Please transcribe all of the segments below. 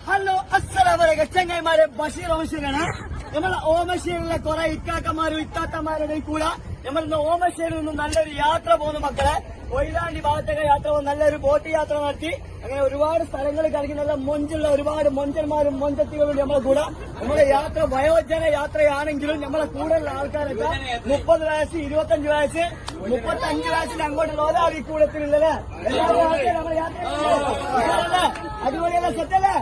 Hello അസ്സലാമലൈക്കും ചെങ്ങായിമാരെ, ബഷീർ ഓമശ്ശേരിയാണ്. നമ്മളെ ഓമശ്ശേരിയിലെ കുറെ ഇക്കാക്കന്മാരും ഇത്താത്തമാരുടെ കൂടെ നമ്മളിന്ന് ഓമശ്ശേരിയിൽ നിന്നും നല്ലൊരു യാത്ര പോകുന്നു മക്കളെ. കൊയിലാണ്ടി ഭാഗത്തേക്ക് യാത്ര പോകുന്ന നല്ലൊരു ബോട്ട് യാത്ര നടത്തി. അങ്ങനെ ഒരുപാട് സ്ഥലങ്ങൾ കറങ്ങി നല്ല മൊഞ്ചുള്ള ഒരുപാട് മൊഞ്ചന്മാരും മൊഞ്ചത്തികളും നമ്മളെ കൂടെ. നമ്മുടെ യാത്ര വയോജന യാത്രയാണെങ്കിലും നമ്മളെ കൂടുതലുള്ള ആൾക്കാരൊക്കെ 30 വയസ്സ് 25 വയസ്സ് 35 വയസ്സിന് അങ്ങോട്ടുള്ള ഒരാൾ ഈ കൂടത്തിലുള്ളല്ലേ. എല്ലാവരും ആൾക്കാർ നമ്മുടെ യാത്ര അടിപൊളിയല്ല, സെറ്റല്ലേ?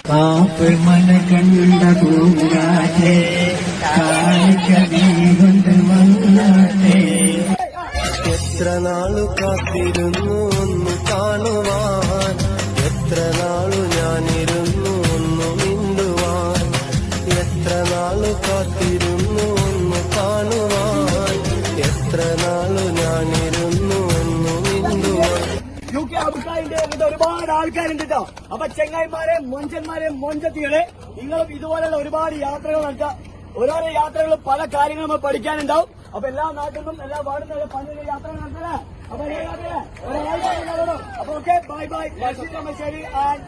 കാപ്പ് മന കണ്ട പൂരാറ്റേ കാണിക്കീ കൊണ്ട് വന്നാട്ടെ. എത്ര നാളു കാത്തിരുന്നു ഒന്ന് കാണുവാൻ, എത്ര നാളു ഞാനിരുന്നു ഒന്ന് മിണ്ടുവാൻ, എത്ര നാളു കാത്തിരുന്നു ഒന്ന് കാണുവാൻ, എത്ര നാളു ഞാനിരുന്നു ഒന്ന് മിണ്ടുവാൻ. UK അബുദാബിന്റെ ഒരുപാട് ആൾക്കാരുണ്ട് കേട്ടോ. അപ്പൊ ചെങ്ങായിമാരെ, മൊഞ്ചന്മാരെ, മൊഞ്ചത്തികളെ, നിങ്ങളും ഇതുപോലെയുള്ള ഒരുപാട് യാത്രകൾ നടത്തുക. ഓരോരോ യാത്രകളും പല കാര്യങ്ങളും നമ്മൾ പഠിക്കാനുണ്ടാവും. അപ്പൊ എല്ലാ നാട്ടിൽ നിന്നും എല്ലാ വാർഡിൽ നിന്നും പല യാത്രകൾ നടത്തല്ലേ. അപ്പൊ okay, bye bye. Basheer Omassery and